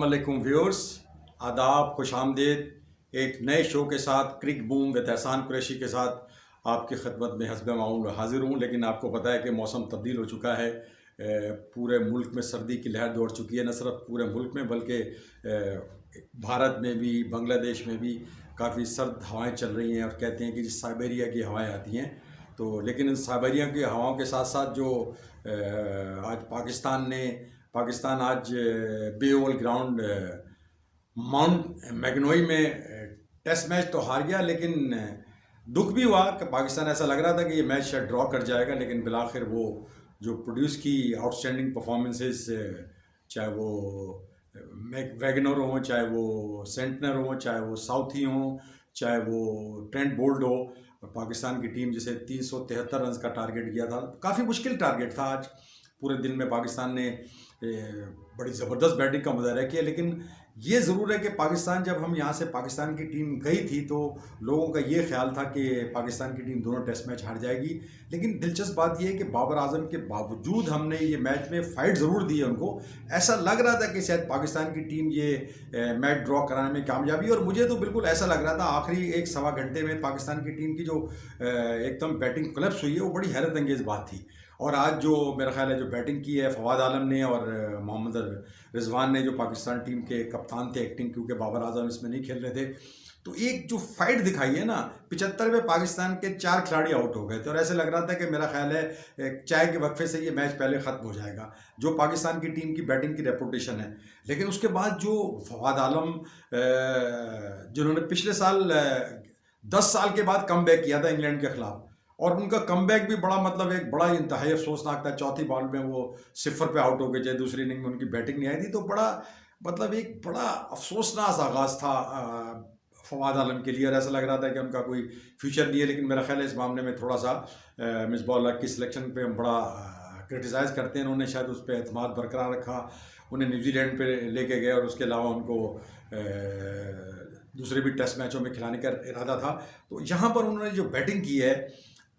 अस्सलामुअलैकुम व्यूअर्स, आदाब, खुश आमदीद। एक नए शो के साथ क्रिक बूम विद एहसान कुरैशी के साथ आपकी खिदमत में हस्ब माऊन हाजिर हूँ। लेकिन आपको पता है कि मौसम तब्दील हो चुका है। पूरे मुल्क में सर्दी की लहर दौड़ चुकी है, न सिर्फ पूरे मुल्क में बल्कि भारत में भी, बांग्लादेश में भी काफ़ी सर्द हवाएं चल रही हैं और कहते हैं कि साइबेरिया की हवाएं आती हैं। तो लेकिन इन साइबेरिया की हवाओं के साथ साथ जो आज पाकिस्तान आज बेओवल ग्राउंड माउंट मैगनोई में टेस्ट मैच तो हार गया, लेकिन दुख भी हुआ कि पाकिस्तान, ऐसा लग रहा था कि ये मैच शायद ड्रॉ कर जाएगा, लेकिन बिलाखिर वो जो प्रोड्यूस की आउटस्टैंडिंग परफॉर्मेंसेस, चाहे वो वैगनर हो, चाहे वो सेंटनर हो, चाहे वो साउथी हो, चाहे वो ट्रेंट बोल्ट हो, पाकिस्तान की टीम जिसे 373 रन का टारगेट किया था, काफ़ी मुश्किल टारगेट था। आज पूरे दिन में पाकिस्तान ने बड़ी ज़बरदस्त बैटिंग का मुजाहरा किया। लेकिन ये ज़रूर है कि पाकिस्तान, जब हम यहाँ से पाकिस्तान की टीम गई थी तो लोगों का ये ख्याल था कि पाकिस्तान की टीम दोनों टेस्ट मैच हार जाएगी। लेकिन दिलचस्प बात यह है कि बाबर आजम के बावजूद हमने ये मैच में फ़ाइट ज़रूर दी है उनको। ऐसा लग रहा था कि शायद पाकिस्तान की टीम ये मैच ड्रॉ कराने में कामयाबी, और मुझे तो बिल्कुल ऐसा लग रहा था आखिरी एक सवा घंटे में पाकिस्तान की टीम की जो एकदम बैटिंग कोलैप्स हुई है, वो बड़ी हैरत अंगेज़ बात थी। और आज जो मेरा ख्याल है जो बैटिंग की है फवाद आलम ने और मोहम्मद रिजवान ने, जो पाकिस्तान टीम के कप्तान थे एक्टिंग, क्योंकि बाबर आजम इसमें नहीं खेल रहे थे, तो एक जो फाइट दिखाई है ना, 75 में पाकिस्तान के 4 खिलाड़ी आउट हो गए थे और ऐसे लग रहा था कि मेरा ख्याल है चाय के वक्फे से ये मैच पहले ख़त्म हो जाएगा, जो पाकिस्तान की टीम की बैटिंग की रेपुटेशन है। लेकिन उसके बाद जो फवाद आलम, जिन्होंने पिछले साल 10 साल के बाद कम बैक किया था इंग्लैंड के खिलाफ, और उनका कमबैक भी बड़ा, मतलब एक बड़ा इंतहाई अफसोसनाक था। चौथी बॉल में वो 0 पे आउट हो गए थे, दूसरी इनिंग में उनकी बैटिंग नहीं आई थी, तो बड़ा, मतलब एक बड़ा अफसोसनाक आगाज़ था फवाद आलम के लिए, और ऐसा लग रहा था कि उनका कोई फ्यूचर नहीं है। लेकिन मेरा ख्याल है इस मामले में थोड़ा सा मिसबाह की सिलेक्शन पे हम बड़ा क्रिटिसाइज़ करते हैं। उन्होंने शायद उस पर एतमाद बरकरार रखा, उन्हें न्यूजीलैंड पे लेके गए और उसके अलावा उनको दूसरे भी टेस्ट मैचों में खिलाने का इरादा था। तो यहाँ पर उन्होंने जो बैटिंग की है,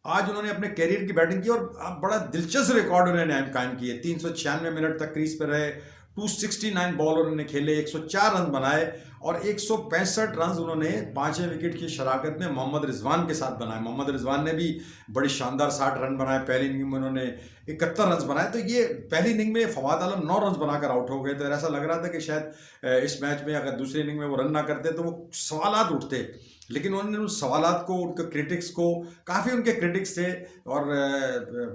आज उन्होंने अपने कैरियर की बैटिंग की और बड़ा दिलचस्प रिकॉर्ड उन्होंने कायम किए। 396 मिनट तक क्रीज पर रहे, 269 बॉल उन्होंने खेले, 104 रन बनाए और 165 रन उन्होंने 5वें विकेट की शराकत में मोहम्मद रिजवान के साथ बनाए। मोहम्मद रिजवान ने भी बड़ी शानदार 60 रन बनाए। पहली इनिंग में उन्होंने 71 रन बनाए। तो ये पहली इनिंग में फवाद आलम 9 रन बनाकर आउट हो गए थे। ऐसा लग रहा था कि शायद इस मैच में अगर दूसरी इनिंग में वो रन ना करते तो वो सवालात उठते, लेकिन उन्होंने उन सवालात को, उनके क्रिटिक्स को, काफ़ी उनके क्रिटिक्स थे और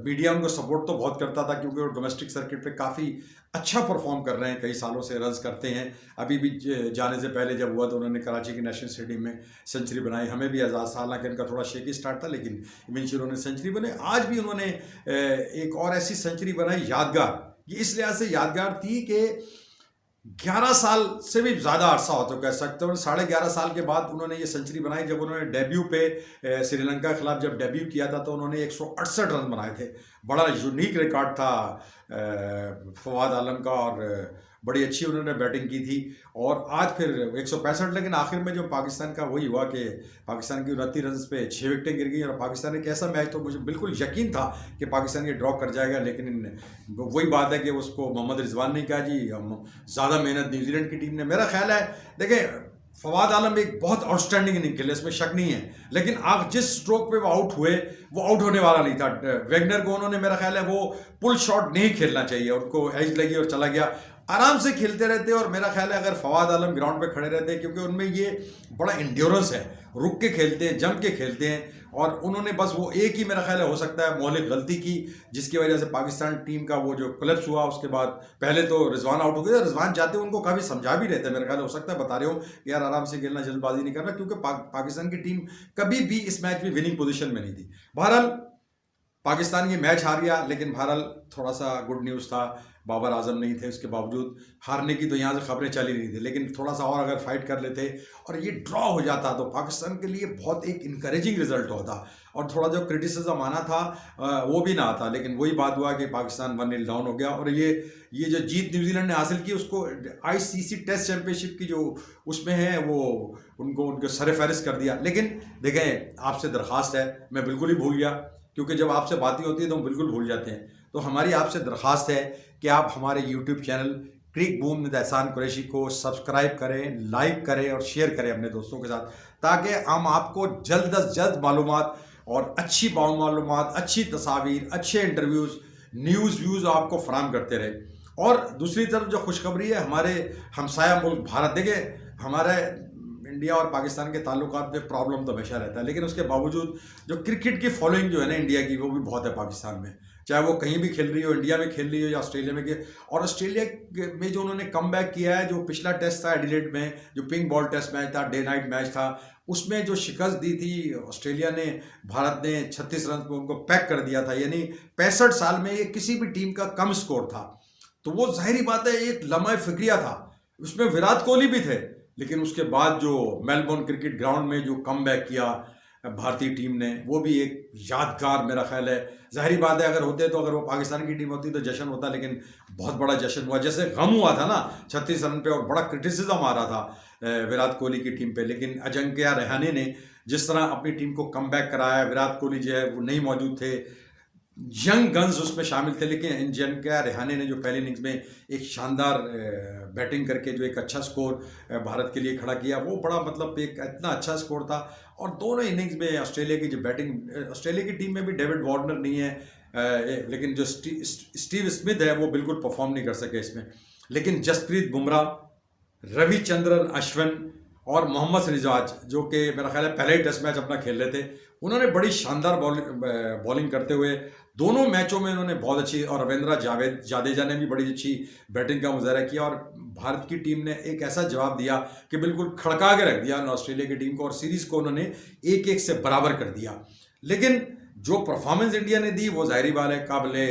मीडिया उनको सपोर्ट तो बहुत करता था, क्योंकि वो डोमेस्टिक सर्किट पे काफ़ी अच्छा परफॉर्म कर रहे हैं, कई सालों से रन्स करते हैं। अभी भी जाने से पहले जब हुआ तो उन्होंने कराची के नेशनल स्टेडियम में सेंचुरी बनाई। हमें भी एजाज़ था, हालांकि इनका थोड़ा शेकी स्टार्ट था, लेकिन इवेंचुअली उन्होंने सेंचुरी बनाई। आज भी उन्होंने एक और ऐसी सेंचुरी बनाई यादगार। ये इस लिहाज से यादगार थी कि 11 साल से भी ज़्यादा अरसा हो चुका है, सकते हो 11.5 साल के बाद उन्होंने ये सेंचुरी बनाई। जब उन्होंने डेब्यू पे श्रीलंका के खिलाफ जब डेब्यू किया था तो उन्होंने 168 रन बनाए थे। बड़ा यूनिक रिकॉर्ड था फवाद आलम का और बड़ी अच्छी उन्होंने बैटिंग की थी। और आज फिर 165, लेकिन आखिर में जो पाकिस्तान का वही हुआ कि पाकिस्तान की 29 रन पे 6 विकेटें गिर गई और पाकिस्तान ने कैसा मैच, तो मुझे बिल्कुल यकीन था कि पाकिस्तान ये ड्रॉ कर जाएगा। लेकिन वही बात है कि उसको मोहम्मद रिजवान ने कहा जी ज़्यादा मेहनत न्यूजीलैंड की टीम ने। मेरा ख्याल है, देखें, फवाद आलम एक बहुत आउटस्टैंडिंग इनिंग खेले, इसमें शक नहीं है, लेकिन आप जिस स्ट्रोक पे वो आउट हुए वो आउट होने वाला नहीं था। वेगनर को उन्होंने, मेरा ख्याल है, वो पुल शॉट नहीं खेलना चाहिए, उनको एज लगी और चला गया। आराम से खेलते रहते और मेरा ख्याल है अगर फवाद आलम ग्राउंड पे खड़े रहते, क्योंकि उनमें ये बड़ा इंड्योरेंस है, रुक के खेलते हैं, जम के खेलते हैं, और उन्होंने बस वो एक ही, मेरा ख्याल है, हो सकता है मौलिक गलती की, जिसकी वजह से पाकिस्तान टीम का वो जो कोलैप्स हुआ। उसके बाद पहले तो रिजवान आउट हो गए, रिजवान जाते उनको काफ़ी समझा भी रहते, मेरा ख्याल हो सकता है बता रहे हो कि यार आराम से खेलना, जल्दबाजी नहीं करना, क्योंकि पाकिस्तान की टीम कभी भी इस मैच में विनिंग पोजीशन में नहीं थी। बहरहाल पाकिस्तान ये मैच हार गया, लेकिन बहरहाल थोड़ा सा गुड न्यूज़ था, बाबर आजम नहीं थे, उसके बावजूद हारने की तो यहाँ से खबरें चल ही रही थी। लेकिन थोड़ा सा और अगर फाइट कर लेते और ये ड्रॉ हो जाता तो पाकिस्तान के लिए बहुत एक इनकरेजिंग रिजल्ट होता और थोड़ा जो क्रिटिसिज्म आना था वो भी ना आता। लेकिन वही बात हुआ कि पाकिस्तान 1-0 डाउन हो गया और ये जो जीत न्यूजीलैंड ने हासिल की, उसको ICC टेस्ट चैंपियनशिप की जो उसमें है वो उनको उनके सरफहरिस्त कर दिया। लेकिन देखें, आपसे दरख्वास्त है, मैं बिल्कुल ही भूल गया, क्योंकि जब आपसे बातें होती है तो हम बिल्कुल भूल जाते हैं। तो हमारी आपसे दरख्वास्त है कि आप हमारे YouTube channel Cric Boom with Ehsan Qureshi को सब्सक्राइब करें, लाइक करें और शेयर करें अपने दोस्तों के साथ, ताकि हम आपको जल्द अज जल्द मालूमात और अच्छी मालूमात, अच्छी तस्वीर, अच्छे इंटरव्यूज़, न्यूज़ व्यूज़ आपको फराहम करते रहे। और दूसरी तरफ जो खुशखबरी है, हमारे हमसाया मुल्क भारत, देखिए हमारे इंडिया और पाकिस्तान के ताल्लुकात में प्रॉब्लम तो हमेशा रहता है, लेकिन उसके बावजूद जो क्रिकेट की फॉलोइंग जो है ना इंडिया की, वो भी बहुत है पाकिस्तान में। चाहे वो कहीं भी खेल रही हो, इंडिया में खेल रही हो या ऑस्ट्रेलिया में और ऑस्ट्रेलिया में जो उन्होंने कम बैक किया है, जो पिछला टेस्ट था एडिलेड में, जो पिंक बॉल टेस्ट मैच था, डे नाइट मैच था, उसमें जो शिकस्त दी थी ऑस्ट्रेलिया ने, भारत ने 36 रन पर उनको पैक कर दिया था। यानी 65 साल में ये किसी भी टीम का कम स्कोर था। तो वो जाहिर बात है एक लम्हा फिक्रिया था, उसमें विराट कोहली भी थे, लेकिन उसके बाद जो मेलबोर्न क्रिकेट ग्राउंड में जो कम बैक किया भारतीय टीम ने, वो भी एक यादगार मेरा ख्याल है। ज़ाहिरी बात है अगर होते तो, अगर वो पाकिस्तान की टीम होती तो जश्न होता, लेकिन बहुत बड़ा जश्न हुआ। जैसे गम हुआ था ना 36 रन पे, और बड़ा क्रिटिसिज्म आ रहा था विराट कोहली की टीम पे, लेकिन अजिंक्य रहाणे ने जिस तरह अपनी टीम को कम बैक कराया, विराट कोहली जो है वो नहीं मौजूद थे, यंग गन्स उसमें शामिल थे, लेकिन अजिंक्य रहाणे ने जो पहली इनिंग्स में एक शानदार बैटिंग करके जो एक अच्छा स्कोर भारत के लिए खड़ा किया, वो बड़ा मतलब एक इतना अच्छा स्कोर था। और दोनों इनिंग्स में ऑस्ट्रेलिया की जो बैटिंग, ऑस्ट्रेलिया की टीम में भी डेविड वार्नर नहीं है, लेकिन जो स्टीव स्मिथ है वो बिल्कुल परफॉर्म नहीं कर सके इसमें। लेकिन जसप्रीत बुमराह, रविचंद्रन अश्विन और मोहम्मद सिराज, जो कि मेरा ख्याल है पहले ही टेस्ट मैच अपना खेल रहे थे, उन्होंने बड़ी शानदार बॉलिंग करते हुए दोनों मैचों में उन्होंने बहुत अच्छी, और रविंद्र जाडेजा ने भी बड़ी अच्छी बैटिंग का मुजाहरा किया। और भारत की टीम ने एक ऐसा जवाब दिया कि बिल्कुल खड़का के रख दिया ऑस्ट्रेलिया की टीम को, और सीरीज़ को उन्होंने 1-1 से बराबर कर दिया। लेकिन जो परफॉर्मेंस इंडिया ने दी वो ज़ाहिरी बात है काबिले,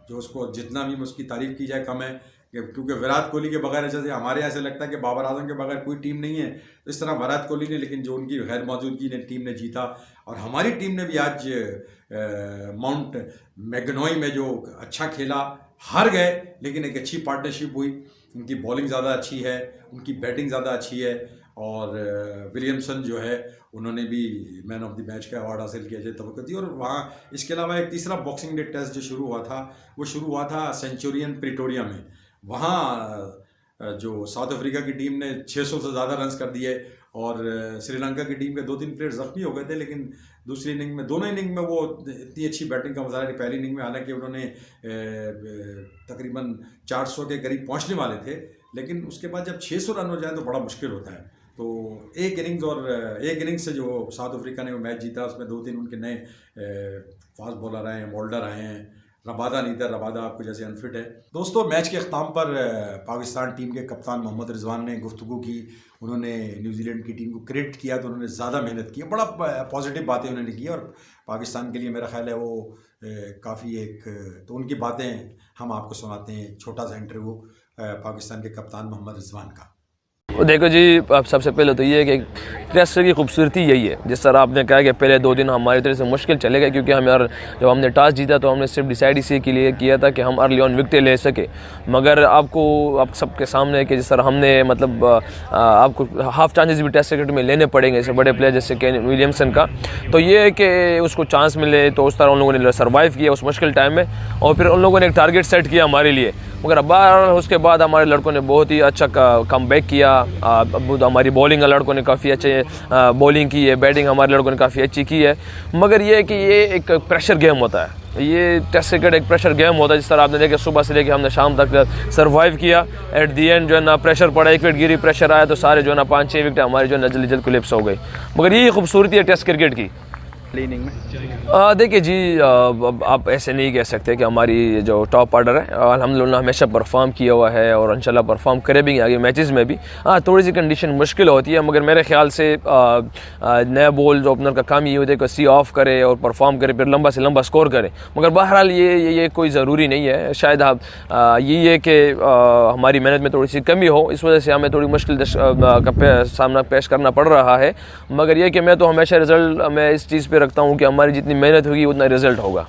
जो उसको जितना भी उसकी तारीफ़ की जाए कम है, क्योंकि विराट कोहली के बगैर, जैसे हमारे यहाँ से लगता है कि बाबर आजम के बगैर कोई टीम नहीं है, तो इस तरह विराट कोहली ने, लेकिन जो उनकी गैर मौजूदगी ने टीम ने जीता। और हमारी टीम ने भी आज माउंट मैगनॉय में जो अच्छा खेला, हार गए, लेकिन एक अच्छी पार्टनरशिप हुई। उनकी बॉलिंग ज़्यादा अच्छी है, उनकी बैटिंग ज़्यादा अच्छी है, और विलियमसन जो है उन्होंने भी मैन ऑफ द मैच का अवार्ड हासिल किया जाए तवक्को थी। और वहाँ इसके अलावा एक तीसरा बॉक्सिंग डे टेस्ट जो शुरू हुआ था, वो शुरू हुआ था सेंचुरियन प्रिटोरिया में। वहाँ जो साउथ अफ्रीका की टीम ने 600 से ज़्यादा रन्स कर दिए, और श्रीलंका की टीम के 2-3 प्लेयर ज़ख्मी हो गए थे, लेकिन दूसरी इनिंग में, दोनों इनिंग में वो इतनी अच्छी बैटिंग का मुजाहरा। पहली इनिंग में हालांकि उन्होंने तकरीबन 400 के करीब पहुंचने वाले थे, लेकिन उसके बाद जब 600 रन हो जाए तो बड़ा मुश्किल होता है। तो एक इनिंग से जो साउथ अफ्रीका ने वो मैच जीता, उसमें 2-3 उनके नए फास्ट बॉलर आए हैं, मोल्डर आए हैं, रबादा नहीं था, रबादा आपको जैसे अनफिट है। दोस्तों, मैच के अख्ताम पर पाकिस्तान टीम के कप्तान मोहम्मद रिजवान ने गुफ्तगू की, उन्होंने न्यूजीलैंड की टीम को क्रेडिट किया, तो उन्होंने ज़्यादा मेहनत की, बड़ा पॉजिटिव बातें उन्होंने की, और पाकिस्तान के लिए मेरा ख्याल है वो काफ़ी एक, तो उनकी बातें हम आपको सुनाते हैं, छोटा सा इंटरव्यू पाकिस्तान के कप्तान मोहम्मद रिजवान का। देखो जी, अब सबसे पहले तो ये है कि टेस्ट की खूबसूरती यही है, जिस तरह आपने कहा कि पहले 2 दिन हमारी तरह से मुश्किल चले गए, क्योंकि हम यार जब हमने टॉस जीता तो हमने सिर्फ डिसाइड इसी के लिए किया था कि हम अर्ली ऑन विकेट ले सके। मगर आप सबके सामने कि जिस तरह हमने मतलब आपको हाफ चांसेस भी टेस्ट क्रिकेट में लेने पड़ेंगे ऐसे बड़े प्लेयर जैसे केन विलियमसन का, तो ये है कि उसको चांस मिले, तो उस तरह उन लोगों ने सर्वाइव किया उस मुश्किल टाइम में, और फिर उन लोगों ने एक टारगेट सेट किया हमारे लिए। मगर अब उसके बाद हमारे लड़कों ने बहुत ही अच्छा कम बैक किया। हमारी बॉलिंग लड़कों ने काफ़ी अच्छे बॉलिंग की है, बैटिंग हमारे लड़कों ने काफ़ी अच्छी की है। मगर ये है कि ये एक प्रेशर गेम होता है, ये टेस्ट क्रिकेट एक प्रेशर गेम होता है। जिस तरह आपने देखा सुबह से लेकर हमने शाम तक सर्वाइव किया, एट दी एंड जो है ना प्रेशर पड़ा, 1 विकेट गिरी, प्रेशर आया तो सारे जो है ना 5-6 विकेट हमारे जो है ना जल्दी जल्दी कोलैप्स हो गई। मगर यही खूबसूरती है टेस्ट क्रिकेट की। इनिंग में देखिए जी, आप ऐसे नहीं कह सकते कि हमारी जो टॉप ऑर्डर है अल्हम्दुलिल्लाह हमेशा परफॉर्म किया हुआ है, और इंशाल्लाह परफॉर्म करे भी आगे मैचेस में भी। थोड़ी सी कंडीशन मुश्किल होती है, मगर मेरे ख्याल से नया बॉल जो ओपनर का काम ये होता है कि सी ऑफ करे और परफॉर्म करे, फिर लंबा से लंबा स्कोर करे। मगर बहरहाल ये कोई ज़रूरी नहीं है। शायद यही है कि हमारी मेहनत में थोड़ी सी कमी हो, इस वजह से हमें थोड़ी मुश्किल का सामना पेश करना पड़ रहा है। मगर ये कि मैं तो हमेशा रिज़ल्ट, मैं इस चीज़ पर रखता हूँ कि हमारी जितनी मेहनत होगी उतना रिज़ल्ट होगा।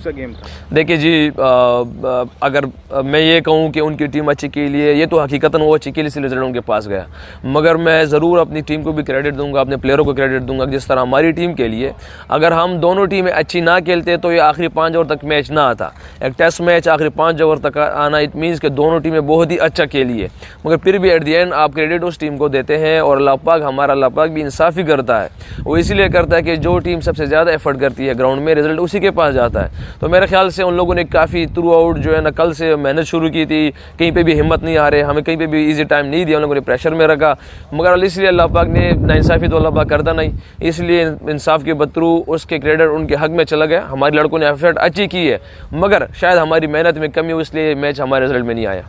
सा गेम था? देखिए जी, अगर मैं ये कहूँ कि उनकी टीम अच्छी के लिए, ये तो हकीकतन वो अच्छी के लिए इसलिए रिजल्ट उनके पास गया, मगर मैं ज़रूर अपनी टीम को भी क्रेडिट दूंगा, अपने प्लेयरों को क्रेडिट दूंगा। जिस तरह हमारी टीम के लिए, अगर हम दोनों टीमें अच्छी ना खेलते तो ये आखिरी 5 ओवर तक मैच ना आता। एक टेस्ट मैच आखिरी 5 ओवर तक आना, इट मीन्स कि दोनों टीमें बहुत ही अच्छा खेली है, मगर फिर भी एट द एंड आप क्रेडिट उस टीम को देते हैं। और अल्लाह पाक, हमारा अल्लाह पाक भी इंसाफ़ी करता है, वो इसलिए करता है कि जो टीम सबसे ज़्यादा एफर्ट करती है ग्राउंड में, रिजल्ट उसी के पास जाता है। तो मेरे ख्याल से उन लोगों ने काफ़ी थ्रू आउट जो है ना, कल से मेहनत शुरू की थी, कहीं पे भी हिम्मत नहीं आ रहे, हमें कहीं पे भी इजी टाइम नहीं दिया, उन लोगों ने प्रेशर में रखा, मगर इसलिए अल्लाह पाक ने नाइंसाफ़ी तो अल्लाह पाक करता नहीं, इसलिए इंसाफ के बतरू उसके क्रेडिट उनके हक में चला गया। हमारे लड़कों ने एफर्ट अच्छी की है, मगर शायद हमारी मेहनत में कमी हुई, इसलिए मैच हमारे रिजल्ट में नहीं आया।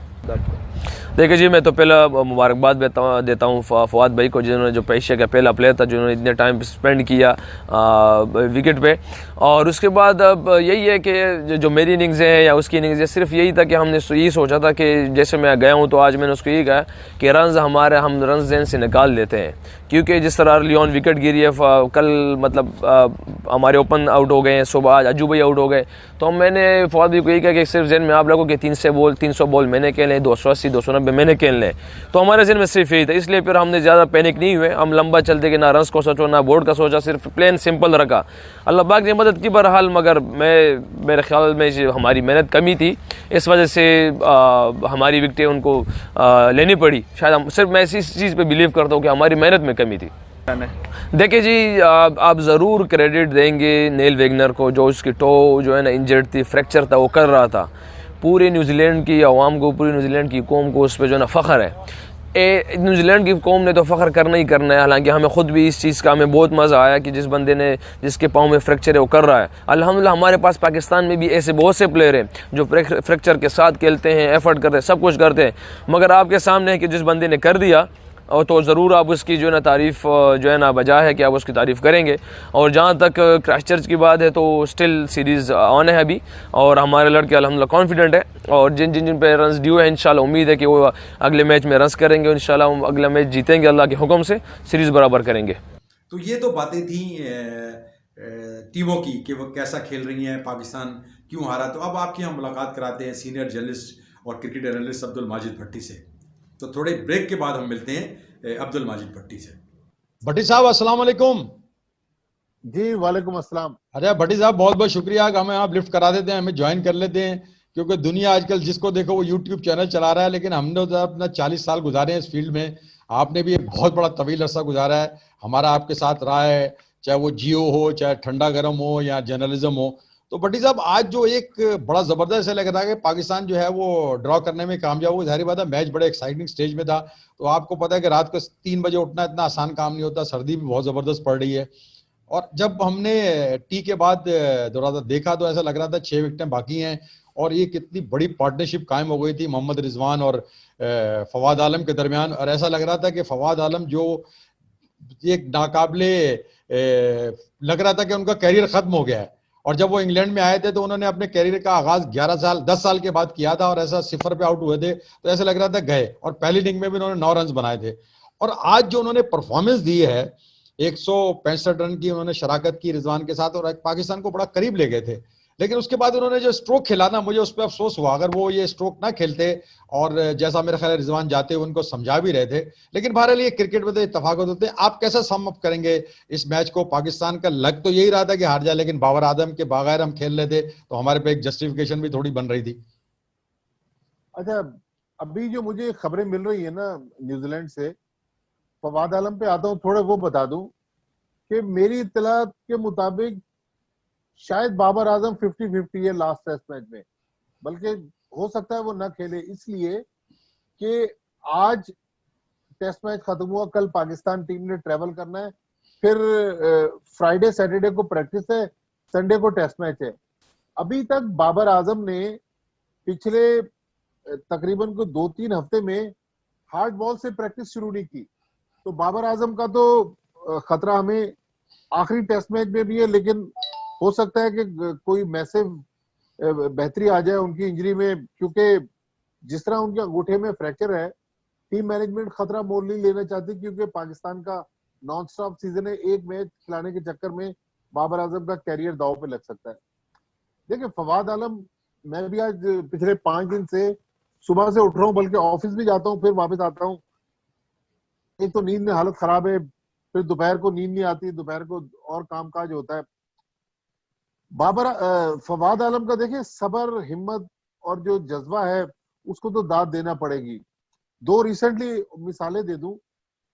देखिए जी, मैं तो पहला मुबारकबाद देता हूँ फवाद भाई को, जिन्होंने जो एशिया का पहला प्लेयर था जिन्होंने इतने टाइम स्पेंड किया विकेट पे। और उसके बाद अब यही है कि जो मेरी इनिंग्स है या उसकी इनिंग्स है, सिर्फ यही था कि हमने यही सोचा था कि जैसे मैं गया हूँ तो आज मैंने उसको यही कहा कि हम रन जेन से निकाल लेते हैं, क्योंकि जिस तरह अर्ली ऑन विकेट गिरी है कल, मतलब हमारे ओपन आउट हो गए हैं, सुबह आज अजू भाई आउट हो गए, तो मैंने फवाद भाई को यही कहा कि सिर्फ जेन में आप लोगों के 300 बॉल मैंने खेले, 280 290 मैंने खेल लें, तो हमारे जेन में सिर्फ यही था। इसलिए फिर हमने ज़्यादा पैनिक नहीं हुए, हम लंबा चलते कि ना रन्स को सोचो ना बोर्ड का सोचा, सिर्फ प्लेन सिंपल रखा। अल्लाह पाक ने मदद की बहरहाल, मगर मेरे ख्याल में हमारी मेहनत कमी थी, इस वजह से हमारी विकेटें उनको लेनी पड़ी। शायद सिर्फ मैं इसी चीज़ पे बिलीव करता हूँ कि हमारी मेहनत में कमी थी। देखिए जी, आप ज़रूर क्रेडिट देंगे नेल वेगनर को, जो उसकी टो जो है ना इंजर्ड थी, फ्रैक्चर था, वो कर रहा था। पूरे न्यूजीलैंड की आवाम को, पूरी न्यूजीलैंड की कौम को उस पर जो है ना फ़ख्र है। न्यूजीलैंड की कौम ने तो फ़ख्र करना ही करना है, हालांकि हमें ख़ुद भी इस चीज़ का हमें बहुत मज़ा आया कि जिस बंदे ने, जिसके पाँव में फ्रैक्चर है, वो कर रहा है। अल्हम्दुलिल्लाह हमारे पास पाकिस्तान में भी ऐसे बहुत से प्लेयर हैं जो फ्रैक्चर के साथ खेलते हैं, एफर्ट करते हैं, सब कुछ करते हैं, मगर आपके सामने है कि जिस बंदे ने कर दिया, और तो ज़रूर आप उसकी जो है ना तारीफ़ जो है ना बजा है कि आप उसकी तारीफ़ करेंगे। और जहाँ तक क्राइस्टचर्च की बात है, तो स्टिल सीरीज़ ऑन है अभी, और हमारे लड़के अल्हम्दुलिल्लाह कॉन्फिडेंट है, और जिन जिन जिन पे रन्स ड्यू है, इंशाल्लाह उम्मीद है कि वो अगले मैच में रन्स करेंगे, इंशाल्लाह अगला मैच जीतेंगे, अल्लाह के हुक्म से सीरीज़ बराबर करेंगे। तो ये तो बातें थी टीमों की कि वो कैसा खेल रही हैं, पाकिस्तान क्यों हारा। तो अब आपकी हम मुलाकात कराते हैं सीनियर जर्नलिस्ट और क्रिकेट एनालिस्ट अब्दुल माजिद भट्टी से। तो थोड़े ब्रेक के बाद हम मिलते हैं अब्दुल माजिद भट्टी से। भट्टी साहब अस्सलाम वालेकुम। जी वालेकुम अस्सलाम। अरे भट्टी साहब, बहुत बहुत शुक्रिया कि हमें आप लिफ्ट करा देते हैं, हमें ज्वाइन कर लेते हैं, क्योंकि दुनिया आजकल जिसको देखो वो यूट्यूब चैनल चला रहा है, लेकिन हमने तो अपना 40 साल गुजारे हैं इस फील्ड में। आपने भी एक बहुत बड़ा तवील अरसा गुजारा है, हमारा आपके साथ रहा है, चाहे वो जियो हो, चाहे ठंडा गर्म हो, या जर्नलिज्म हो। तो भट्टी साहब, आज जो एक बड़ा जबरदस्त ऐसा लग रहा है कि पाकिस्तान जो है वो ड्रॉ करने में कामयाब हो, जाहिर बात है मैच बड़े एक्साइटिंग स्टेज में था। तो आपको पता है कि रात को 3 बजे उठना इतना आसान काम नहीं होता, सर्दी भी बहुत जबरदस्त पड़ रही है। और जब हमने टी के बाद दौरान देखा तो ऐसा लग रहा था 6 विकेटें बाकी हैं, और ये कितनी बड़ी पार्टनरशिप कायम हो गई थी मोहम्मद रिजवान और फवाद आलम के दरमियान। और ऐसा लग रहा था कि फवाद आलम जो एक नाकाबले लग रहा था कि उनका कैरियर खत्म हो गया है। और जब वो इंग्लैंड में आए थे तो उन्होंने अपने कैरियर का आगाज 10 साल के बाद किया था, और ऐसा 0 पे आउट हुए थे, तो ऐसा लग रहा था गए। और पहली इनिंग में भी उन्होंने 9 रन बनाए थे। और आज जो उन्होंने परफॉर्मेंस दी है, 165 रन की उन्होंने शराकत की रिजवान के साथ, और पाकिस्तान को बड़ा करीब ले गए थे। लेकिन उसके बाद उन्होंने जो स्ट्रोक खेला ना, मुझे उस पर अफसोस हुआ। अगर वो ये स्ट्रोक ना खेलते, और जैसा मेरे ख्याल रिजवान जाते उनको समझा भी रहे थे, लेकिन बहरहाल ये क्रिकेट में तो इत्तफाकत होते हैं। आप कैसा सम अप करेंगे इस मैच को? पाकिस्तान का लग तो यही रहा था कि हार जाए, लेकिन बाबर आजम के बगैर हम खेल रहे थे, तो हमारे पे एक जस्टिफिकेशन भी थोड़ी बन रही थी। अच्छा, अभी जो मुझे खबरें मिल रही है ना न्यूजीलैंड से, फवाद आलम पे आता हूँ, थोड़ा वो बता दूं कि मेरी इत्तलात के मुताबिक शायद बाबर आजम 50-50 है लास्ट टेस्ट मैच में, बल्कि हो सकता है वो ना खेले, इसलिए कि आज टेस्ट मैच खत्म हुआ, कल पाकिस्तान टीम ने ट्रेवल करना है, फिर फ्राइडे सैटरडे को प्रैक्टिस है, संडे को टेस्ट मैच है। अभी तक बाबर आजम ने पिछले तकरीबन को 2-3 हफ्ते में हार्ड बॉल से प्रैक्टिस शुरू नहीं की। तो बाबर आजम का तो खतरा हमें आखिरी टेस्ट मैच में भी है, लेकिन हो सकता है कि कोई मैसिव बेहतरी आ जाए उनकी इंजरी में, क्योंकि जिस तरह उनके अंगूठे में फ्रैक्चर है, टीम मैनेजमेंट खतरा मोल नहीं लेना चाहती, क्योंकि पाकिस्तान का नॉन स्टॉप सीजन है, एक मैच खिलाने के चक्कर में बाबर आजम का कैरियर दांव पे लग सकता है। देखिए फवाद आलम, मैं भी आज पिछले 5 दिन से सुबह से उठ रहा हूँ, बल्कि ऑफिस भी जाता हूँ फिर वापस आता हूँ। एक तो नींद में हालत खराब है, फिर दोपहर को नींद नहीं आती, दोपहर को और कामकाज होता है। फवाद आलम का देखिए सबर, हिम्मत और जो जज्बा है उसको तो दाद देना पड़ेगी। दो रिसेंटली मिसालें दे दूं,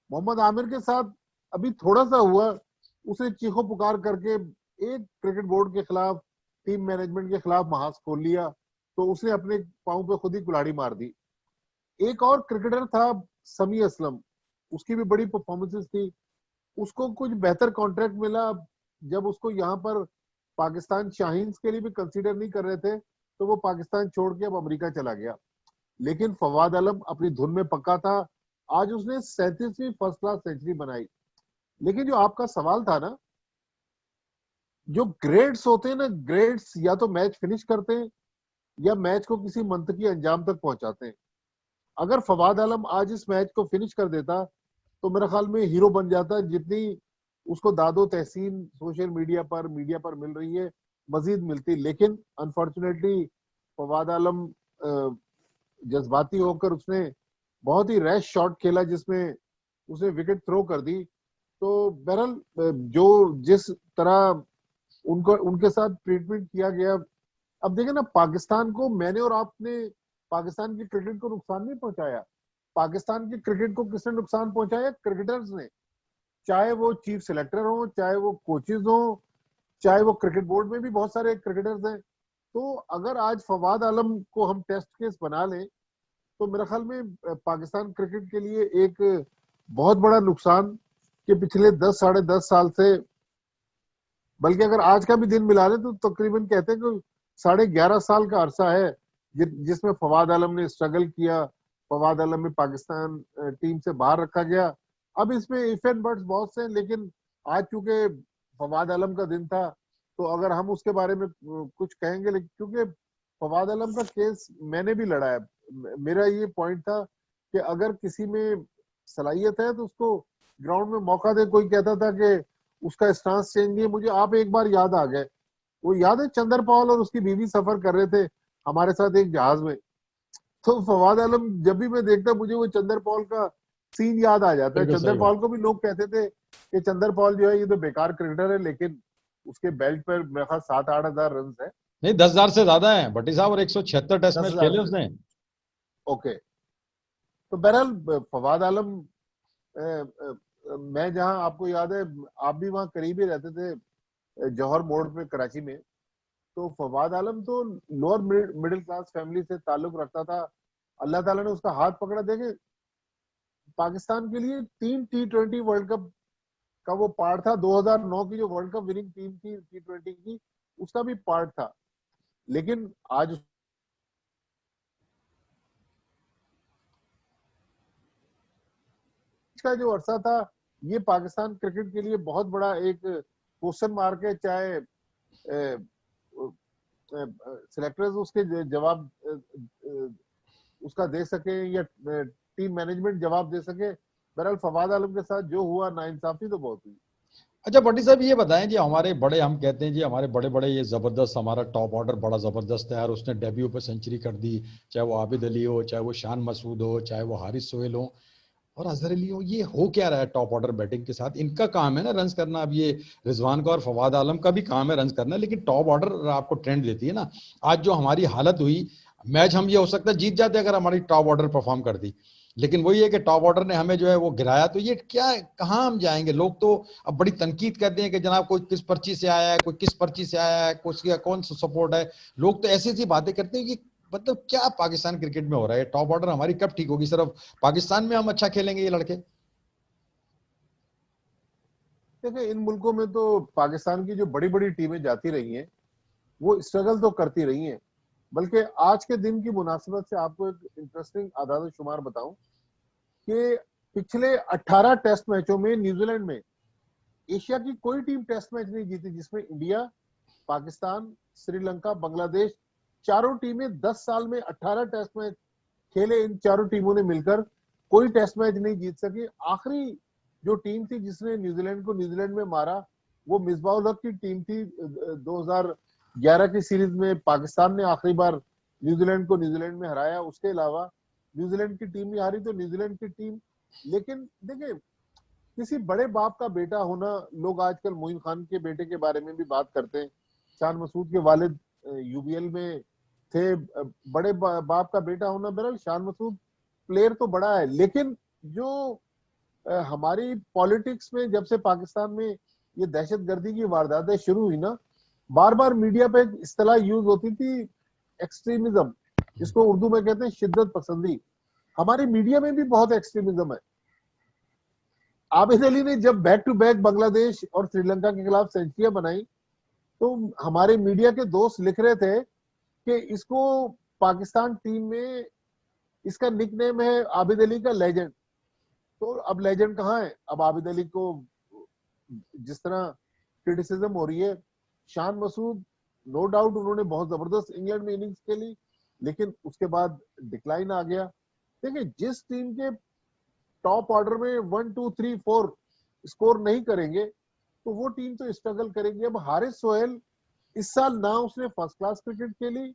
मोहम्मद आमिर के साथ अभी थोड़ा सा हुआ, उसने चीखो पुकार करके एक क्रिकेट बोर्ड के खिलाफ, टीम मैनेजमेंट के खिलाफ महाज खोल लिया, तो उसने अपने पांव पे खुद ही कुल्हाड़ी मार दी। एक और क्रिकेटर था समी असलम, उसकी भी बड़ी परफॉर्मेंसेस थी, उसको कुछ बेहतर कॉन्ट्रैक्ट मिला। जब उसको यहाँ पर पाकिस्तान शाहीन्स के लिए भी कंसीडर नहीं कर रहे थे, तो वो पाकिस्तान छोड़ के अब अमेरिका चला गया। लेकिन फवाद आलम अपनी धुन में पक्का था। आज उसने 37वीं फर्स्ट क्लास सेंचुरी बनाई। लेकिन जो आपका सवाल था ना, जो ग्रेड्स होते हैं ना, ग्रेड्स या तो मैच फिनिश करते हैं या मैच को किसी मंतकी अंजाम तक पहुंचाते हैं। अगर फवाद आलम आज इस मैच को फिनिश कर देता तो मेरे ख्याल में हीरो बन जाता। जितनी उसको दादो तहसीन सोशल मीडिया पर मिल रही है, मजीद मिलती। लेकिन अनफॉर्चुनेटली फवाद आलम जज्बाती होकर उसने बहुत ही रैश शॉट खेला, जिसमें उसने विकेट थ्रो कर दी। तो बहरहाल जो जिस तरह उनको उनके साथ ट्रीटमेंट किया गया, अब देखें ना, पाकिस्तान को मैंने और आपने पाकिस्तान की क्रिकेट को नुकसान नहीं पहुंचाया। पाकिस्तान की क्रिकेट को किसने नुकसान पहुंचाया? क्रिकेटर्स ने। चाहे वो चीफ सिलेक्टर हो, चाहे वो कोचेज हो, चाहे वो क्रिकेट बोर्ड में भी बहुत सारे क्रिकेटर्स हैं। तो अगर आज फवाद आलम को हम टेस्ट केस बना लें, तो मेरे ख्याल में पाकिस्तान क्रिकेट के लिए एक बहुत बड़ा नुकसान कि पिछले 10 साढ़े 10 साल से, बल्कि अगर आज का भी दिन मिला लें तो तकरीबन कहते हैं कि 11.5 साल का अरसा है जिसमें फवाद आलम ने स्ट्रगल किया। फवाद आलम में पाकिस्तान टीम से बाहर रखा गया। अब इसमें इफ एंड बट्स बहुत से हैं, लेकिन आज चूंकि फवाद आलम का दिन था, तो अगर हम उसके बारे में कुछ कहेंगे, लेकिन क्योंकि फवाद आलम का केस मैंने भी लड़ा है, मेरा ये पॉइंट था कि अगर किसी में सलाहियत है तो उसको ग्राउंड में मौका दे। कोई कहता था कि उसका स्टांस चेंज नहीं है। मुझे आप एक बार याद आ गए, वो याद है चंदर पॉल और उसकी बीवी सफर कर रहे थे हमारे साथ एक जहाज में। तो फवाद आलम, जब भी मैं देखता मुझे वो चंदर पॉल का सीन याद आ जाता है। बिल्कुल चंदर सही बात। पॉल को भी लोग कहते थे कि चंदर पॉल जो है ये तो बेकार क्रिकेटर है, लेकिन उसके बेल्ट पर मेरे ख्याल 7-8 हजार रन है। नहीं, 10,000 से ज्यादा है भट्टी साहब, और 176 टेस्ट दस मैच हजार खेले से उसने। ओके। तो बहरहाल फवाद आलम, मैं जहां, आपको याद है आप भी वहां करीब ही रहते थे, जौहर मोड़ पे कराची में। तो फवाद आलम तो लोअर मिडिल क्लास फैमिली से ताल्लुक रखता था। अल्लाह ताला ने उसका हाथ पकड़ा। देखे, पाकिस्तान के लिए 3 T20 वर्ल्ड कप का वो पार्ट था। 2009 की जो वर्ल्ड कप विनिंग टीम थी T20 की, उसका भी पार्ट था। लेकिन आज का जो अरसा था, ये पाकिस्तान क्रिकेट के लिए बहुत बड़ा एक क्वेश्चन मार्क है। चाहे सिलेक्टर्स उसके जवाब उसका दे सके या टीम मैनेजमेंट जवाब दे सके। बहरहाल फवाद आलम के साथ जो हुआ, नाइंसाफी तो बहुत हुई। अच्छा भट्टी साहब, ये बताएं जी, हमारे बड़े, हम कहते हैं जी हमारे बड़े बड़े, ये जबरदस्त, हमारा टॉप ऑर्डर बड़ा जबरदस्त है यार, उसने डेब्यू पे सेंचुरी कर दी। चाहे वो आबिद अली हो, चाहे वो शान मसूद हो, चाहे वो हारिस सोहेल हो और अजहर अली हो, ये हो क्या रहा है टॉप ऑर्डर बैटिंग के साथ? इनका काम है ना रन्स करना। अब ये रिजवान का और फवाद आलम का भी काम है रन्स करना, लेकिन टॉप ऑर्डर आपको ट्रेंड देती है ना। आज जो हमारी हालत हुई, मैच हम, ये हो सकता है जीत जाते अगर हमारी टॉप ऑर्डर परफॉर्म कर दी, लेकिन वही है कि टॉप ऑर्डर ने हमें जो है वो गिराया। तो ये क्या, कहाँ हम जाएंगे? लोग तो अब बड़ी तनकीद करते हैं कि जनाब कोई किस पर्ची से आया है, कोई किस पर्ची से आया है, कोई कौन सा सपोर्ट है। लोग तो ऐसी ऐसी बातें करते हैं कि मतलब क्या पाकिस्तान क्रिकेट में हो रहा है? टॉप ऑर्डर हमारी कब ठीक होगी? सिर्फ पाकिस्तान में हम अच्छा खेलेंगे ये लड़के? देखिए, इन मुल्कों में तो पाकिस्तान की जो बड़ी बड़ी टीमें जाती रही हैं, वो स्ट्रगल तो करती रही हैं। बल्कि आज के दिन की मुनासिबत से आपको एक इंटरेस्टिंग आदाद शुमार बताऊं कि पिछले 18 टेस्ट मैचों में न्यूजीलैंड में एशिया की कोई टीम टेस्ट मैच नहीं जीती जिसमें इंडिया, पाकिस्तान, श्रीलंका, बांग्लादेश, चारों टीमें 10 साल में 18 टेस्ट मैच खेले। इन चारों टीमों ने मिलकर कोई टेस्ट मैच नहीं जीत सकी। आखिरी जो टीम थी जिसने न्यूजीलैंड को न्यूजीलैंड में मारा, वो मिसबाह उल हक की टीम थी 11 की सीरीज में पाकिस्तान ने आखिरी बार न्यूजीलैंड को न्यूजीलैंड में हराया, उसके अलावा न्यूजीलैंड की टीम नहीं हारी तो न्यूजीलैंड की टीम। लेकिन देखिए, किसी बड़े बाप का बेटा होना, लोग आजकल मोइन खान के बेटे के बारे में भी बात करते हैं, शान मसूद के वालिद यूबीएल में थे, बड़े बाप का बेटा होना, बहरहाल शान मसूद प्लेयर तो बड़ा है, लेकिन जो हमारी पॉलिटिक्स में जब से पाकिस्तान में ये दहशतगर्दी की वारदातें शुरू हुई ना, बार बार मीडिया पे एक इस्तेलाह यूज होती थी, एक्सट्रीमिज्म, जिसको उर्दू में कहते हैं शिद्दत पसंदी। हमारी मीडिया में भी बहुत एक्सट्रीमिज्म है। आबिद अली ने जब बैक टू बैक बांग्लादेश और श्रीलंका के खिलाफ सेंचुरियां बनाई, तो हमारे मीडिया के दोस्त लिख रहे थे कि इसको पाकिस्तान टीम में इसका निकनेम है आबिद अली का लेजेंड। तो अब लेजेंड कहाँ है? अब आबिद अली को जिस तरह क्रिटिसिज्म हो रही है, शान मसूद नो डाउट उन्होंने बहुत जबरदस्त इंग्लैंड में इनिंग्स खेली, लेकिन उसके बाद डिक्लाइन आ गया। देखिए, जिस टीम के टॉप ऑर्डर में 1 2 3 4 स्कोर नहीं करेंगे तो वो टीम तो स्ट्रगल करेगी। अब हारिस सोहेल इस साल ना उसने फर्स्ट क्लास क्रिकेट खेली,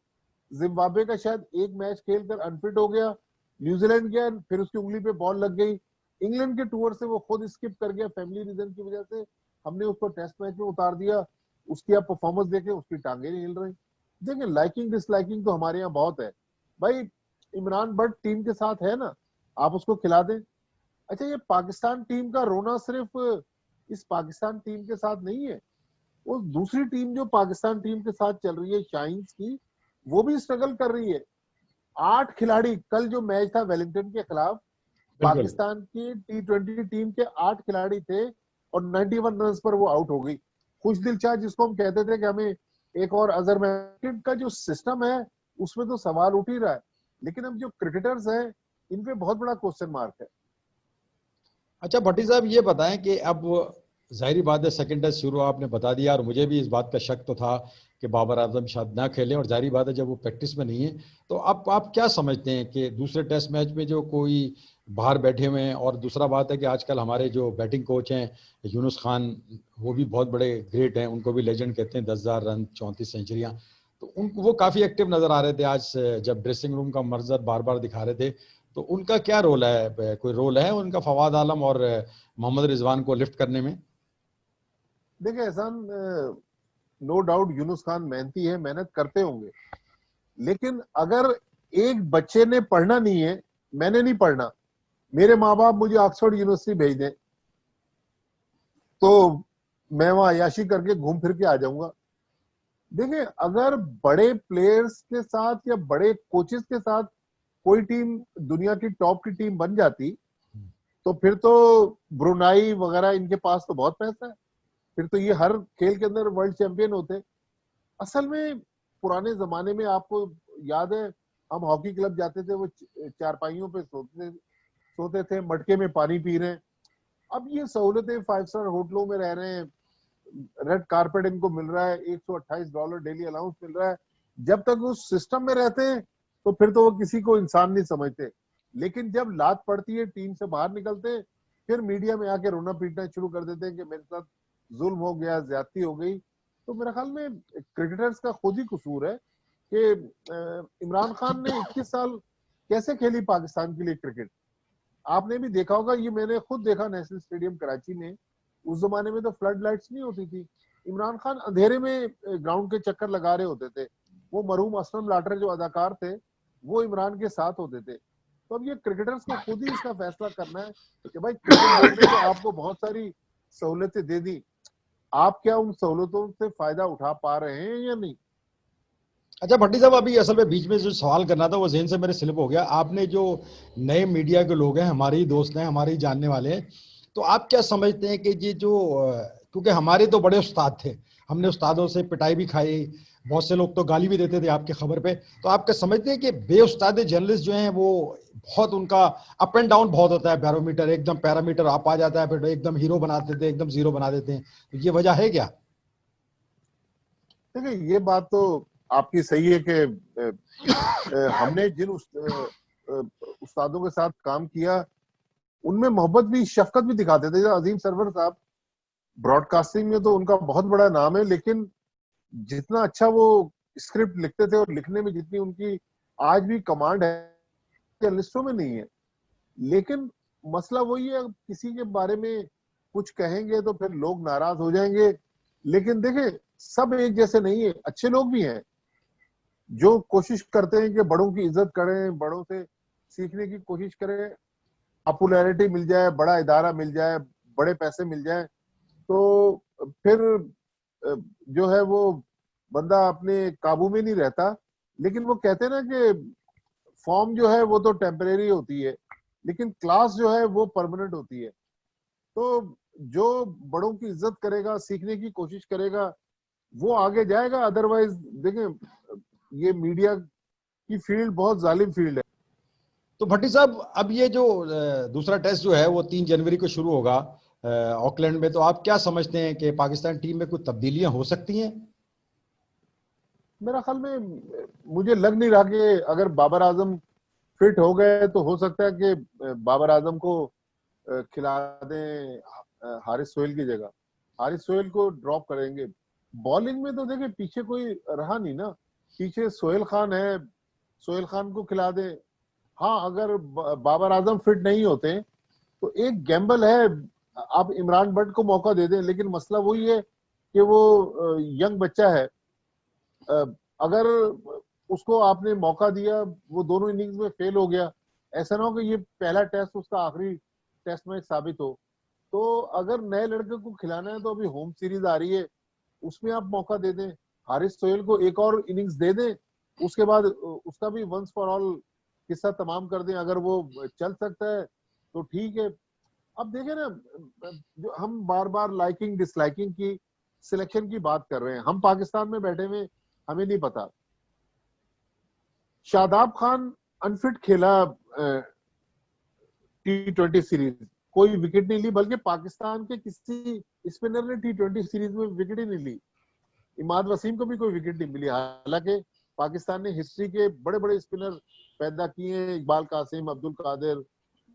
जिम्बाब्वे का शायद एक मैच खेलकर अनफिट हो गया, न्यूजीलैंड गया, फिर उसकी उंगली पे बॉल लग गई, इंग्लैंड के टूर से वो खुद स्किप कर गया, फैमिली रीजन की वजह से हमने उसको टेस्ट मैच में उतार दिया। उसकी आप परफॉर्मेंस देखें, उसकी टांगे नहीं हिल रही। देखिए, लाइकिंग डिसलाइकिंग तो हमारे यहाँ बहुत है भाई। इमरान बट टीम के साथ है ना, आप उसको खिला दें। अच्छा, ये पाकिस्तान टीम का रोना सिर्फ इस पाकिस्तान टीम के साथ नहीं है, वो दूसरी टीम जो पाकिस्तान टीम के साथ चल रही है शाइन्स की, वो भी स्ट्रगल कर रही है। 8 खिलाड़ी, कल जो मैच था वेलिंगटन के खिलाफ, पाकिस्तान की T20 टीम के 8 खिलाड़ी थे और 91 रन पर वो आउट हो गई। खुशदिल शाह, जिसको हम कहते थे कि हमें एक और अजहर महमूद का जो सिस्टम है उसमें तो सवाल उठ ही रहा है, लेकिन अब जो क्रिकेटर्स हैं इन पे बहुत बड़ा क्वेश्चन मार्क है। अच्छा भट्टी साहब, ये बताएं कि अब जाहिर बात है सेकंड टेस्ट शुरू आपने बता दिया, और मुझे भी इस बात का शक तो था कि बाबर आजम शायद ना खेलें, और जाहिर बात है जब वो प्रैक्टिस में नहीं है तो आप क्या समझते हैं कि दूसरे टेस्ट मैच में जो कोई बाहर बैठे हुए हैं, और दूसरा बात है कि आजकल हमारे जो बैटिंग कोच हैं यूनुस खान, वो भी बहुत बड़े ग्रेट हैं, उनको भी लेजेंड कहते हैं, 10,000 रन 34 सेंचुरियां, तो उनको वो काफ़ी एक्टिव नज़र आ रहे थे आज जब ड्रेसिंग रूम का मंजर बार बार दिखा रहे थे, तो उनका क्या रोल है? कोई रोल है उनका फवाद आलम और मोहम्मद रिजवान को लिफ्ट करने में? देखिए एहसान, नो डाउट यूनुस खान मेहनती है, मेहनत करते होंगे, लेकिन अगर एक बच्चे ने पढ़ना नहीं है, मैंने नहीं पढ़ना, मेरे माँ बाप मुझे ऑक्सफोर्ड यूनिवर्सिटी भेज दें तो मैं वहां अयाशी करके घूम फिर के आ जाऊंगा। देखिए, अगर बड़े प्लेयर्स के साथ या बड़े कोचेस के साथ कोई टीम दुनिया की टॉप की टीम बन जाती तो फिर तो ब्रुनाई वगैरह इनके पास तो बहुत पैसा है, फिर तो ये हर खेल के अंदर वर्ल्ड चैंपियन होते। असल में पुराने जमाने में आपको याद है, हम हॉकी क्लब जाते थे, वो चारपाइयों पे सोते थे, मटके में पानी पी रहे हैं। अब ये सहूलतें 5 स्टार होटलों में रह रहे हैं, रेड कारपेट इनको मिल रहा है, $128 डेली अलाउंस मिल रहा है। जब तक उस सिस्टम में रहते हैं तो फिर तो वो किसी को इंसान नहीं समझते, लेकिन जब लात पड़ती है, टीम से बाहर निकलते हैं, फिर मीडिया में आके रोना पीटना शुरू कर देते हैं कि मेरे साथ जुल्म हो गया, ज्यादती हो गई। तो मेरे ख्याल में क्रिकेटर्स का खुद ही कसूर है कि इमरान खान ने 21 साल कैसे खेली पाकिस्तान के लिए क्रिकेट। आपने भी देखा होगा, ये मैंने खुद देखा नेशनल स्टेडियम कराची में, उस जमाने में तो फ्लड लाइट्स नहीं होती थी, इमरान खान अंधेरे में ग्राउंड के चक्कर लगा रहे होते थे। वो मरहूम असलम लाटर जो अदाकार थे वो इमरान के साथ होते थे। तो अब ये क्रिकेटर्स को खुद ही इसका फैसला करना है कि भाई क्रिकेट बोर्ड ने तो आपको बहुत सारी सहूलतें दे दी, आप क्या उन सहूलतों से फायदा उठा पा रहे हैं या नहीं। अच्छा भट्टी साहब, अभी असल में बीच में जो सवाल करना था वो ज़हन से मेरे स्लिप हो गया। आपने जो नए मीडिया के लोग हैं, हमारे ही दोस्त हैं, हमारे ही जानने वाले हैं, तो आप क्या समझते हैं कि ये जो क्योंकि हमारे तो बड़े उस्ताद थे, हमने उस्तादों से पिटाई भी खाई, बहुत से लोग तो गाली भी देते थे आपके खबर पे, तो आप क्या समझते हैं कि बेउस्ताद जर्नलिस्ट जो हैं वो बहुत, उनका अप एंड डाउन बहुत होता है, बैरोमीटर एकदम पैरामीटर आप आ जाता है, फिर एकदम हीरो बना देते हैं, एकदम जीरो बना देते हैं, तो ये वजह है क्या? देखिए, ये बात तो आपकी सही है कि हमने जिन उस्तादों के साथ काम किया उनमें मोहब्बत भी शफकत भी दिखाते थे। अजीम सरवर साहब, ब्रॉडकास्टिंग में तो उनका बहुत बड़ा नाम है, लेकिन जितना अच्छा वो स्क्रिप्ट लिखते थे और लिखने में जितनी उनकी आज भी कमांड है, जर्नलिस्टों में नहीं है। लेकिन मसला वही है, किसी के बारे में कुछ कहेंगे तो फिर लोग नाराज हो जाएंगे। लेकिन देखें, सब एक जैसे नहीं है, अच्छे लोग भी हैं जो कोशिश करते हैं कि बड़ों की इज्जत करें, बड़ों से सीखने की कोशिश करें, पॉपुलैरिटी मिल जाए, बड़ा इदारा मिल जाए, बड़े पैसे मिल जाए, तो फिर जो है वो बंदा अपने काबू में नहीं रहता। लेकिन वो कहते हैं ना कि फॉर्म जो है वो तो टेम्परेरी होती है, लेकिन क्लास जो है वो परमानेंट होती है। तो जो बड़ों की इज्जत करेगा, सीखने की कोशिश करेगा, वो आगे जाएगा। अदरवाइज देखें, ये मीडिया की फील्ड बहुत जालिम फील्ड है। तो भट्टी साहब, अब ये जो दूसरा टेस्ट जो है वो 3 जनवरी को शुरू होगा ऑकलैंड में, तो आप क्या समझते हैं कि पाकिस्तान टीम में कुछ तब्दीलियां हो सकती हैं? मेरा ख्याल में मुझे लग नहीं रहा कि अगर बाबर आजम फिट हो गए तो हो सकता है कि बाबर आजम को खिला दें हारिस सोहेल की जगह। हारिस सोहेल को ड्रॉप करेंगे। बॉलिंग में तो देखिए पीछे कोई रहा नहीं ना, पीछे सोहेल खान है, सोहेल खान को खिला दे। हाँ, अगर बाबर आजम फिट नहीं होते तो एक गैम्बल है, आप इमरान बट को मौका दे दें, लेकिन मसला वही है कि वो यंग बच्चा है। अगर उसको आपने मौका दिया, वो दोनों इनिंग्स में फेल हो गया, ऐसा ना हो कि ये पहला टेस्ट उसका आखिरी टेस्ट मैच साबित हो। तो अगर नए लड़के को खिलाना है तो अभी होम सीरीज आ रही है, उसमें आप मौका दे दें, हारिस सोहेल को एक और इनिंग्स दे दें, उसके बाद उसका भी वंस फॉर ऑल किस्सा तमाम कर दें। अगर वो चल सकता है तो ठीक है। अब देखें ना, जो हम बार बार लाइकिंग डिसलाइकिंग की सिलेक्शन की बात कर रहे हैं, हम पाकिस्तान में बैठे हुए, हमें नहीं पता। शादाब खान अनफिट खेला T20 सीरीज, कोई विकेट नहीं ली, बल्कि पाकिस्तान के किसी स्पिनर ने T20 सीरीज में विकेट ही नहीं ली। इमाद वसीम को भी कोई विकेट नहीं मिली। हालांकि पाकिस्तान ने हिस्ट्री के बड़े बड़े स्पिनर पैदा किए हैं, इकबाल कासिम, अब्दुल कादिर,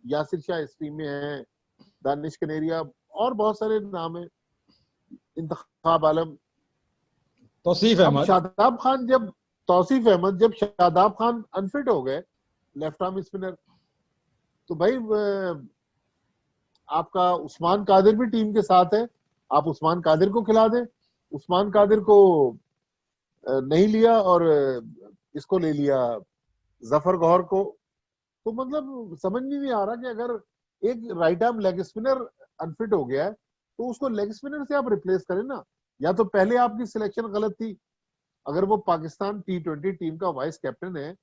यासिर शाह इस टीम में है, दानिश कनेरिया, और बहुत सारे नाम है, इंतखाब आलम। तौसीफ अब अहमद। शादाब खान जब तौसीफ अहमद जब शादाब खान अनफिट हो गए, लेफ्ट आर्म स्पिनर, तो भाई आपका उस्मान कादिर भी टीम के साथ है, आप उस्मान कादिर को खिला दें। उस्मान कादिर को नहीं लिया और इसको ले लिया, जफर गौहर को। तो मतलब समझ में नहीं आ रहा कि अगर एक right arm leg spinner unfit हो गया है तो उसको लेग स्पिनर से आप रिप्लेस करें ना। या तो पहले आपकी सिलेक्शन गलत थी, अगर वो पाकिस्तान T20 टीम का वाइस कैप्टन है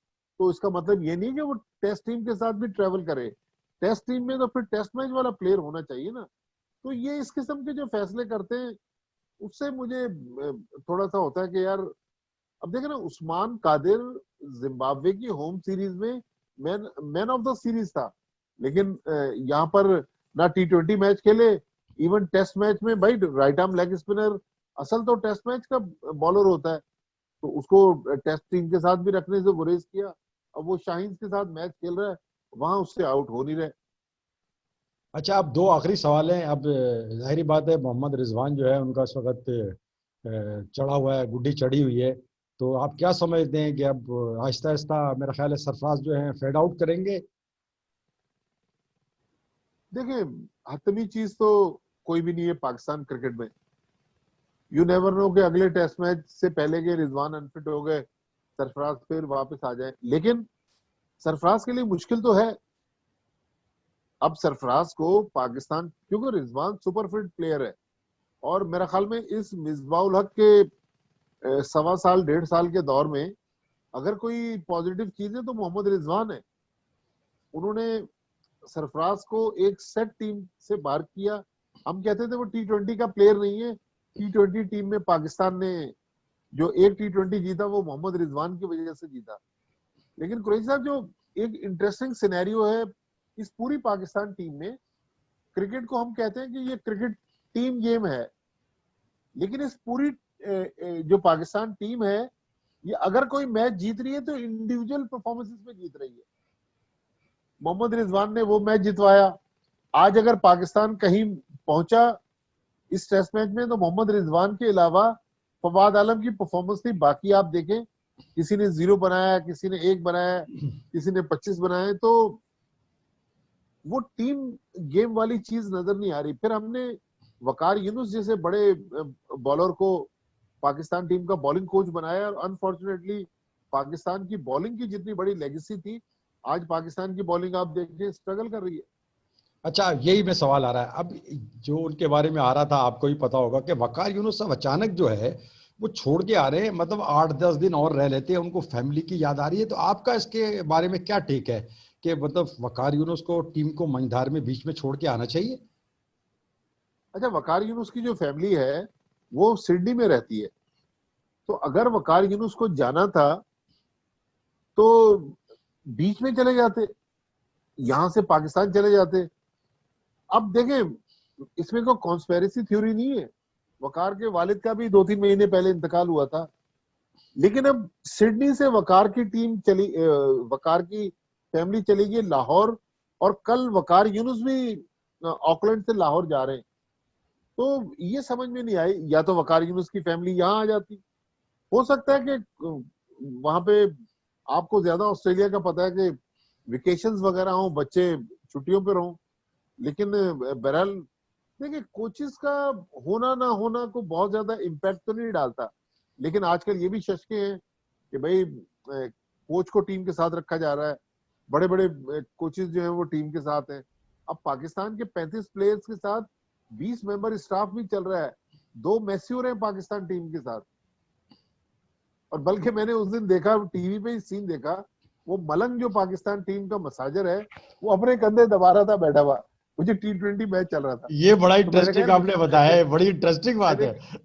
तो इसका मतलब ये नहीं कि वो टेस्ट टीम के साथ भी ट्रेवल करे। टेस्ट टीम में तो फिर टेस्ट मैच वाला प्लेयर होना चाहिए ना। तो ये इस किस्म के जो फैसले करते हैं, उससे मुझे थोड़ा सा होता है कि यार, अब देखे ना, उस्मान कादिर जिम्बाब्वे की होम सीरीज में मैन ऑफ द सीरीज था, लेकिन यहाँ पर ना T20 मैच खेले, इवन टेस्ट मैच में भाई राइट आर्म लेग स्पिनर असल तो टेस्ट मैच का बॉलर होता है, तो उसको टेस्ट टीम के साथ भी रखने से गुरेज किया। अब वो शाहीन के साथ मैच खेल रहा है, वहां उससे आउट हो नहीं रहे। अच्छा, अब 2 आखिरी सवाल हैं। अब जाहिर बात है मोहम्मद रिजवान जो है उनका इस वक्त चढ़ा हुआ है, गुड्डी चढ़ी हुई है। तो आप क्या समझते हैं कि अब आहिस्ता आहिस्ता मेरा ख्याल है सरफराज जो है फेड आउट करेंगे? देखिए, हतमी चीज तो कोई भी नहीं है पाकिस्तान क्रिकेट में। यू नेवर नो कि अगले टेस्ट मैच से पहले के रिजवान अनफिट हो गए, सरफराज फिर वापस आ जाए। लेकिन सरफराज के लिए मुश्किल तो है। अब सरफराज को पाकिस्तान, क्योंकि रिजवान सुपर फिट प्लेयर है, और मेरा ख्याल में इस मिसबाउल हक के 1.25 साल 1.5 साल के दौर में अगर कोई पॉजिटिव चीज है तो मोहम्मद रिजवान है। उन्होंने सरफराज को एक सेट टीम से बाहर किया। हम कहते थे वो T20 का प्लेयर नहीं है। T20 टीम में पाकिस्तान ने जो एक T20 जीता वो मोहम्मद रिजवान की वजह से जीता। लेकिन कुरैशी साहब, जो एक इंटरेस्टिंग सिनेरियो है इस पूरी पाकिस्तान टीम में, क्रिकेट को हम कहते हैं कि ये क्रिकेट टीम गेम है, लेकिन इस पूरी जो पाकिस्तान टीम है, ये अगर कोई मैच जीत रही है तो इंडिविजुअल परफॉर्मेंसेस में जीत रही है। मोहम्मद रिजवान ने वो मैच जितवाया। आज अगर पाकिस्तान कहीं पहुंचा इस टेस्ट मैच में, तो मोहम्मद रिजवान के अलावा फवाद आलम की परफॉर्मेंस थी। बाकी आप देखें, किसी ने 0 बनाया, किसी ने 1 बनाया, किसी ने 25 बनाए, तो वो टीम गेम वाली चीज नजर नहीं आ रही। फिर हमने वकार यूनुस जैसे बड़े बॉलर को पाकिस्तान टीम का बॉलिंग कोच बनाया, और अनफॉर्चुनेटली पाकिस्तान की बॉलिंग की जितनी बड़ी लेगेसी थी, आज पाकिस्तान की बॉलिंग आप देखिए स्ट्रगल कर रही है। अच्छा, यही में सवाल आ रहा है अब, जो उनके बारे में आ रहा था, आपको ही पता होगा कि वकार यूनुस साहब अचानक जो है वो छोड़ के आ रहे हैं, मतलब 8-10 दिन और रह लेते हैं, उनको फैमिली की याद आ रही है। तो आपका इसके बारे में क्या टेक है कि मतलब वकार यूनुस को टीम को मंझधार में बीच में छोड़ के आना चाहिए? अच्छा, वकार यूनुस की जो फैमिली है वो सिडनी में रहती है, तो अगर वकार यूनुस को जाना था तो बीच में चले जाते, यहां से पाकिस्तान चले जाते। अब देखें, इसमें कोई कॉन्स्पेरेसी थ्योरी नहीं है। वकार के वालिद का भी 2-3 महीने पहले इंतकाल हुआ था, लेकिन अब सिडनी से वकार की टीम चली, वकार की फैमिली चली गई लाहौर, और कल वकार यूनुस भी ऑकलैंड से लाहौर जा रहे हैं। तो ये समझ में नहीं आई, या तो वकार यूनुस की फैमिली यहाँ आ जाती। हो सकता है कि वहां पे, आपको ज्यादा ऑस्ट्रेलिया का पता है कि वेकेशंस वगैरह हो, बच्चे छुट्टियों पे रहो, लेकिन बहरहाल देखिए, कोचेस का होना ना होना को बहुत ज्यादा इम्पैक्ट तो नहीं डालता, लेकिन आजकल ये भी शशके हैं कि भाई कोच को टीम के साथ रखा जा रहा है, बड़े बड़े कोचेस जो हैं वो टीम के साथ हैं। अब पाकिस्तान के 35 प्लेयर्स के साथ 20 मेंबर स्टाफ भी चल रहा है, 2 मैस्योर हैं पाकिस्तान टीम के साथ। और बल्कि मैंने उस दिन देखा, टीवी पे ही सीन देखा, वो मलंग जो पाकिस्तान टीम का मसाजर है, वो अपने कंधे दबा रहा था बैठा हुआ, मुझे T20 मैच चल रहा था। ये बड़ा तो मैंने इंटरेस्टिंग आपने बताया है, बड़ी इंटरेस्टिंग बात मैंने है।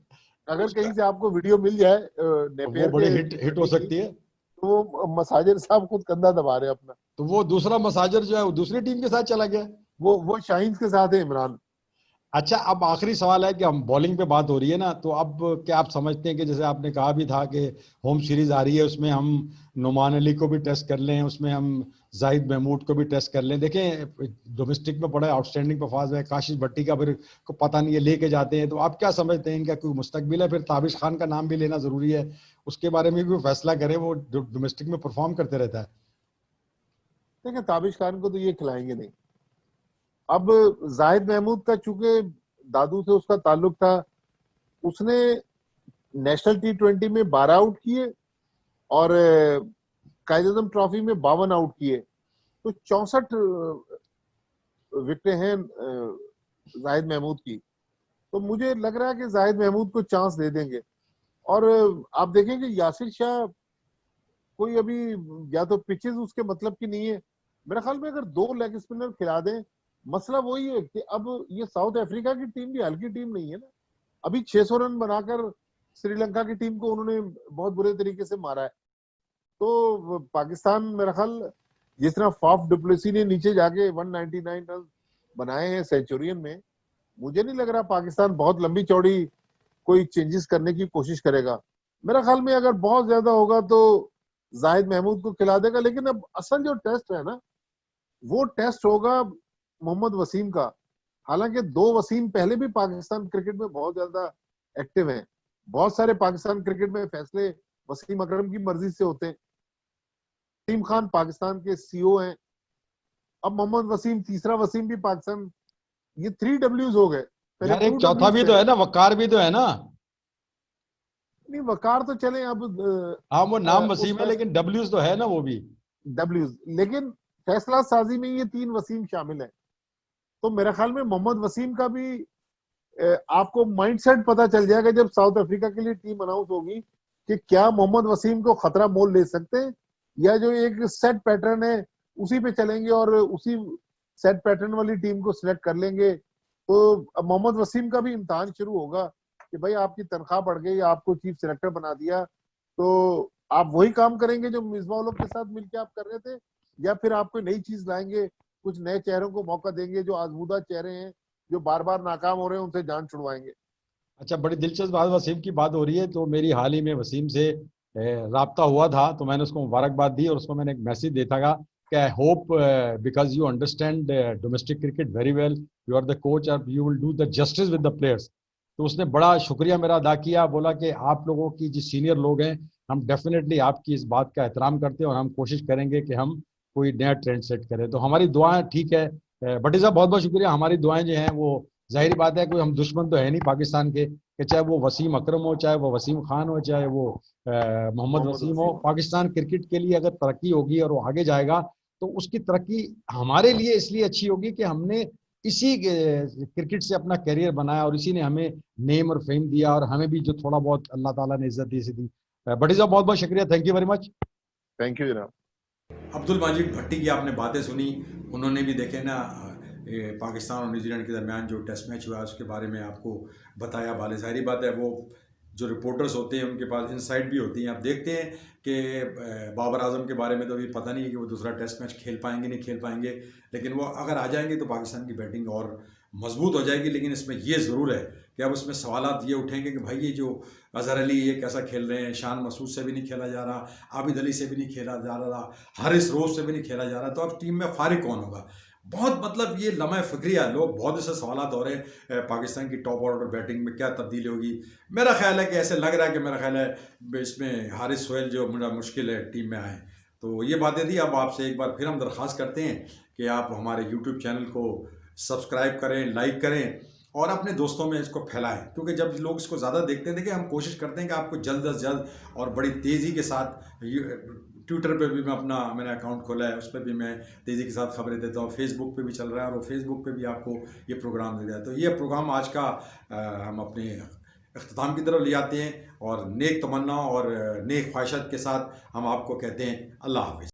अगर उसका कहीं से आपको वीडियो मिल जाए वो नेपियर बड़े के हिट हो T20 की, सकती है। तो वो मसाजर साहब खुद कंधा दबा रहे हैं अपना। तो वो दूसरा मसाजर जो है वो दूसरी टीम के साथ चला गया। वो शाहीन के साथ है, इमरान। अच्छा, अब आखिरी सवाल है कि हम बॉलिंग पे बात हो रही है ना, तो अब क्या आप समझते हैं कि जैसे आपने कहा भी था कि होम सीरीज आ रही है, उसमें हम नुमान अली को भी टेस्ट कर लें, उसमें हम जाहिद महमूद को भी टेस्ट कर लें। देखें, डोमेस्टिक में बड़ा आउटस्टैंडिंग परफॉर्मेंस है, काशिश भट्टी का फिर को पता नहीं है लेके जाते हैं, तो आप क्या समझते हैं इनका कोई मुस्तकबिल है? फिर ताबिश खान का नाम भी लेना जरूरी है, उसके बारे में भी वो फैसला करें, वो डोमेस्टिक में परफॉर्म करते रहता है। देखिए, ताबिश खान को तो ये खिलाएंगे नहीं। अब जाहिद महमूद का चूंकि दादू से उसका ताल्लुक था, उसने नेशनल T20 में 12 आउट किए, और कायद-ए-आज़म ट्रॉफी में 52 आउट किए, तो 64 विकेटें हैं जाहिद महमूद की। तो मुझे लग रहा है कि जाहिद महमूद को चांस दे देंगे। और आप देखें कि यासिर शाह कोई अभी, या तो पिचेस उसके मतलब की नहीं है, मेरे ख्याल में अगर 2 लेग स्पिनर खिला दें, मसला वही है कि अब ये साउथ अफ्रीका की टीम भी हल्की टीम नहीं है ना। अभी 600 रन बनाकर श्रीलंका की टीम को उन्होंने बहुत बुरे तरीके से मारा है। तो पाकिस्तान, मेरा ख्याल, जिस तरह फाफ डुप्लेसी ने नीचे जाके 199 रन बनाए हैं सेंचुरियन में, मुझे नहीं लग रहा पाकिस्तान बहुत लंबी चौड़ी कोई चेंजेस करने की कोशिश करेगा। मेरा ख्याल में अगर बहुत ज्यादा होगा तो जाहिद महमूद को खिला देगा, लेकिन अब असल जो टेस्ट है ना, वो टेस्ट होगा मोहम्मद वसीम का। हालांकि 2 वसीम पहले भी पाकिस्तान क्रिकेट में बहुत ज्यादा एक्टिव हैं। बहुत सारे पाकिस्तान क्रिकेट में फैसले वसीम अकरम की मर्जी से होते हैं। वसीम खान पाकिस्तान के CEO हैं, अब मोहम्मद वसीम, तीसरा वसीम भी पाकिस्तान, ये 3 Ws हो गए, पहले यार 2 एक चौथा Ws भी तो थे। है ना, वकार भी तो है ना। नहीं, वकार तो चले अब हाँ, वो नाम उस वसीम है लेकिन डब्ल्यूज तो है ना वो भी। Ws, लेकिन फैसला साजी में ये 3 वसीम शामिल है। तो मेरे ख्याल में मोहम्मद वसीम का भी आपको माइंडसेट पता चल जाएगा जब साउथ अफ्रीका के लिए टीम अनाउंस होगी, कि क्या मोहम्मद वसीम को खतरा मोल ले सकते हैं, या जो एक सेट पैटर्न है उसी पे चलेंगे और उसी सेट पैटर्न वाली टीम को सिलेक्ट कर लेंगे। तो अब मोहम्मद वसीम का भी इम्तिहान शुरू होगा कि भाई आपकी तनख्वाह बढ़ गई, आपको चीफ सिलेक्टर बना दिया, तो आप वही काम करेंगे जो मिसबाह के साथ मिलकर आप कर रहे थे, या फिर आप कोई नई चीज लाएंगे, कुछ नए चेहरों को मौका देंगे, जो आजमूदा चेहरे हैं, जो बार बार नाकाम हो रहे हैं, उनसे जान छुड़वाएंगे। अच्छा, बड़ी दिलचस्प बात, वसीम की बात हो रही है, तो मेरी हाल ही में वसीम से राब्ता हुआ था, तो मैंने उसको मुबारकबाद दी और उसको मैंने एक मैसेज देता था कि I hope because you understand domestic cricket very well, you are the coach और you will do the justice with the players. तो उसने बड़ा शुक्रिया मेरा अदा किया, बोला कि आप लोगों की जो सीनियर लोग हैं, हम डेफिनेटली आपकी इस बात का एहतराम करते हैं और हम कोशिश करेंगे कि हम कोई नया ट्रेंड सेट करें। तो हमारी दुआएं ठीक है। भट्टी साहब बहुत बहुत शुक्रिया। हमारी दुआएं जो हैं वो जाहिर बात है, कोई हम दुश्मन तो है नहीं पाकिस्तान के, कि चाहे वो वसीम अकरम हो, चाहे वो वसीम खान हो, चाहे वो मोहम्मद मोहम्मद वसीम हो। वसीम। पाकिस्तान क्रिकेट के लिए अगर तरक्की होगी और वो आगे जाएगा तो उसकी तरक्की हमारे लिए इसलिए अच्छी होगी कि हमने इसी क्रिकेट से अपना करियर बनाया और इसी ने हमें नेम और फेम दिया और हमें भी जो थोड़ा बहुत अल्लाह ताला ने इज्जत दी सी दी। भट्टी साहब बहुत बहुत शुक्रिया, thank you very much. Thank you जनाब। अब्दुल माजिद भट्टी की आपने बातें सुनी, उन्होंने भी देखे ना ये पाकिस्तान और न्यूजीलैंड के दरमियान जो टेस्ट मैच हुआ उसके बारे में आपको बताया। वाले ज़ाहिर बात है वो जो रिपोर्टर्स होते हैं उनके पास इनसाइट भी होती हैं। आप देखते हैं कि बाबर आजम के बारे में तो अभी पता नहीं है कि वो दूसरा टेस्ट मैच खेल पाएंगे नहीं खेल पाएंगे, लेकिन वो अगर आ जाएंगे तो पाकिस्तान की बैटिंग और मजबूत हो जाएगी। लेकिन इसमें ये ज़रूर है कि अब उसमें सवालात ये उठेंगे कि भाई ये जो अज़हर अली ये कैसा खेल रहे हैं, शान मसूद से भी नहीं खेला जा रहा, आबिद अली से भी नहीं खेला जा रहा, हारिस रोज से भी नहीं खेला जा रहा, तो अब टीम में फारिग कौन होगा। बहुत मतलब ये लम्हा फ़िक्रिया, लोग बहुत ऐसे सवालात हो रहे हैं पाकिस्तान की टॉप ऑर्डर बैटिंग में क्या तब्दीली होगी। मेरा ख्याल है कि ऐसे लग रहा है कि मेरा ख्याल है इसमें हारिस सोहेल जो बड़ा मुश्किल है टीम में आए। तो ये बातें थी। अब आपसे एक बार फिर हम दरख्वास्त करते हैं कि आप हमारे यूट्यूब चैनल को सब्सक्राइब करें, लाइक करें और अपने दोस्तों में इसको फैलाएं, क्योंकि जब लोग इसको ज़्यादा देखते हैं, देखिए हम कोशिश करते हैं कि आपको जल्द अज जल्द और बड़ी तेज़ी के साथ ट्विटर पे भी मैंने अकाउंट खोला है, उस पर भी मैं तेज़ी के साथ खबरें देता हूँ, फेसबुक पे भी चल रहा है और वो फेसबुक पे भी आपको ये प्रोग्राम दे रहा है। तो ये प्रोग्राम आज का हम अपने अख्ताम की तरफ ले आते हैं और नेक तमन्ना और नेक ख्वाहिशात के साथ हम आपको कहते हैं अल्लाह हाफ़िज़।